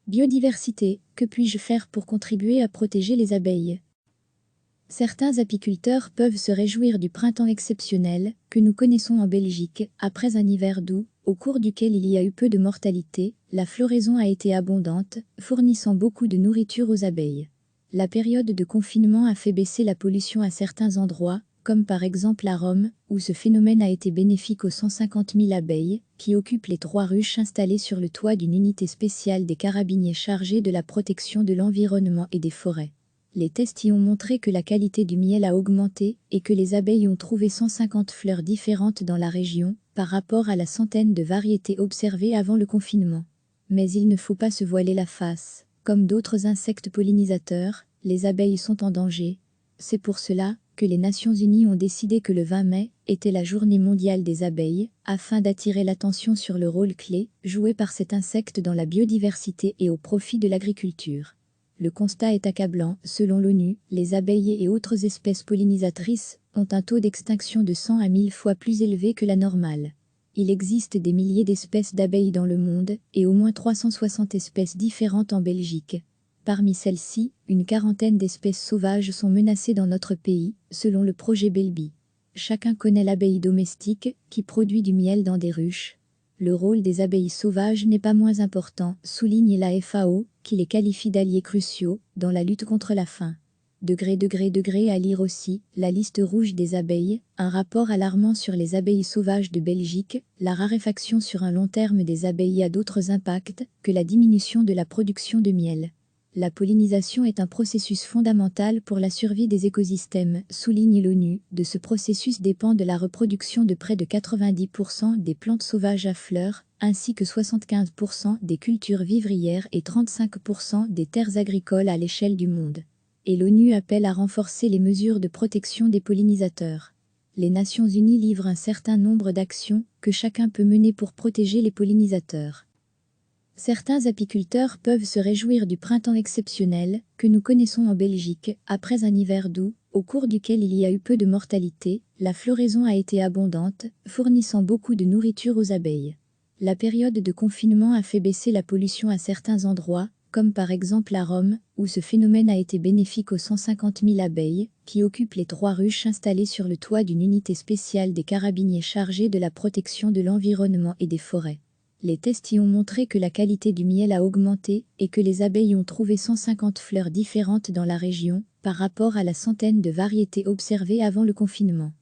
Biodiversité, que puis-je faire pour contribuer à protéger les abeilles? Certains apiculteurs peuvent se réjouir du printemps exceptionnel que nous connaissons en Belgique. Après un hiver doux, au cours duquel il y a eu peu de mortalité, la floraison a été abondante, fournissant beaucoup de nourriture aux abeilles. La période de confinement a fait baisser la pollution à certains endroits, comme par exemple à Rome, où ce phénomène a été bénéfique aux 150 000 abeilles, qui occupent les 3 ruches installées sur le toit d'une unité spéciale des carabiniers chargés de la protection de l'environnement et des forêts. Les tests y ont montré que la qualité du miel a augmenté et que les abeilles ont trouvé 150 fleurs différentes dans la région, par rapport à la centaine de variétés observées avant le confinement. Mais il ne faut pas se voiler la face. Comme d'autres insectes pollinisateurs, les abeilles sont en danger. C'est pour cela que les Nations Unies ont décidé que le 20 mai était la journée mondiale des abeilles, afin d'attirer l'attention sur le rôle clé joué par cet insecte dans la biodiversité et au profit de l'agriculture. Le constat est accablant. Selon l'ONU, les abeilles et autres espèces pollinisatrices ont un taux d'extinction de 100 à 1000 fois plus élevé que la normale. Il existe des milliers d'espèces d'abeilles dans le monde et au moins 360 espèces différentes en Belgique. Parmi celles-ci, une quarantaine d'espèces sauvages sont menacées dans notre pays, selon le projet Belbi. Chacun connaît l'abeille domestique, qui produit du miel dans des ruches. Le rôle des abeilles sauvages n'est pas moins important, souligne la FAO, qui les qualifie d'alliés cruciaux dans la lutte contre la faim. À lire aussi, la liste rouge des abeilles, un rapport alarmant sur les abeilles sauvages de Belgique. La raréfaction sur un long terme des abeilles a d'autres impacts que la diminution de la production de miel. La pollinisation est un processus fondamental pour la survie des écosystèmes, souligne l'ONU. De ce processus dépend de la reproduction de près de 90% des plantes sauvages à fleurs, ainsi que 75% des cultures vivrières et 35% des terres agricoles à l'échelle du monde. Et l'ONU appelle à renforcer les mesures de protection des pollinisateurs. Les Nations Unies livrent un certain nombre d'actions que chacun peut mener pour protéger les pollinisateurs. Certains apiculteurs peuvent se réjouir du printemps exceptionnel que nous connaissons en Belgique. Après un hiver doux, au cours duquel il y a eu peu de mortalité, la floraison a été abondante, fournissant beaucoup de nourriture aux abeilles. La période de confinement a fait baisser la pollution à certains endroits, comme par exemple à Rome, où ce phénomène a été bénéfique aux 150 000 abeilles, qui occupent les 3 ruches installées sur le toit d'une unité spéciale des carabiniers chargés de la protection de l'environnement et des forêts. Les tests y ont montré que la qualité du miel a augmenté et que les abeilles ont trouvé 150 fleurs différentes dans la région, par rapport à la centaine de variétés observées avant le confinement.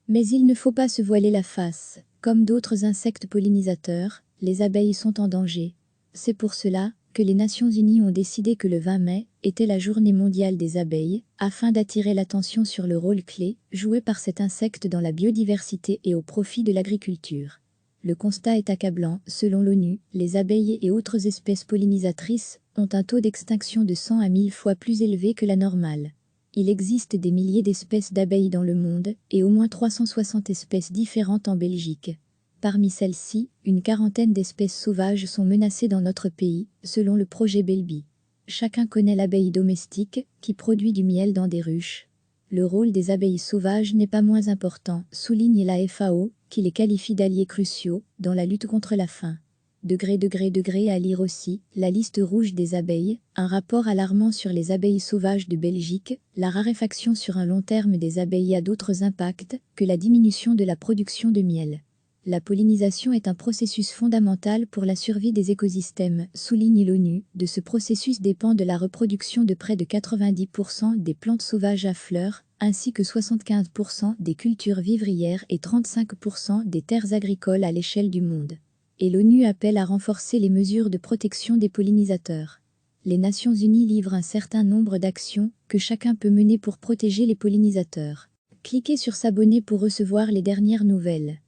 Mais il ne faut pas se voiler la face. Comme d'autres insectes pollinisateurs, les abeilles sont en danger. C'est pour cela que les Nations Unies ont décidé que le 20 mai était la journée mondiale des abeilles, afin d'attirer l'attention sur le rôle clé joué par cet insecte dans la biodiversité et au profit de l'agriculture. Le constat est accablant. Selon l'ONU, les abeilles et autres espèces pollinisatrices ont un taux d'extinction de 100 à 1000 fois plus élevé que la normale. Il existe des milliers d'espèces d'abeilles dans le monde et au moins 360 espèces différentes en Belgique. Parmi celles-ci, une quarantaine d'espèces sauvages sont menacées dans notre pays, selon le projet Belbi. Chacun connaît l'abeille domestique, qui produit du miel dans des ruches. Le rôle des abeilles sauvages n'est pas moins important, souligne la FAO, qui les qualifie d'alliés cruciaux dans la lutte contre la faim. À lire aussi, la liste rouge des abeilles, un rapport alarmant sur les abeilles sauvages de Belgique. La raréfaction sur un long terme des abeilles a d'autres impacts que la diminution de la production de miel. La pollinisation est un processus fondamental pour la survie des écosystèmes, souligne l'ONU. De ce processus dépend de la reproduction de près de 90% des plantes sauvages à fleurs, ainsi que 75% des cultures vivrières et 35% des terres agricoles à l'échelle du monde. Et l'ONU appelle à renforcer les mesures de protection des pollinisateurs. Les Nations Unies livrent un certain nombre d'actions que chacun peut mener pour protéger les pollinisateurs. Cliquez sur s'abonner pour recevoir les dernières nouvelles.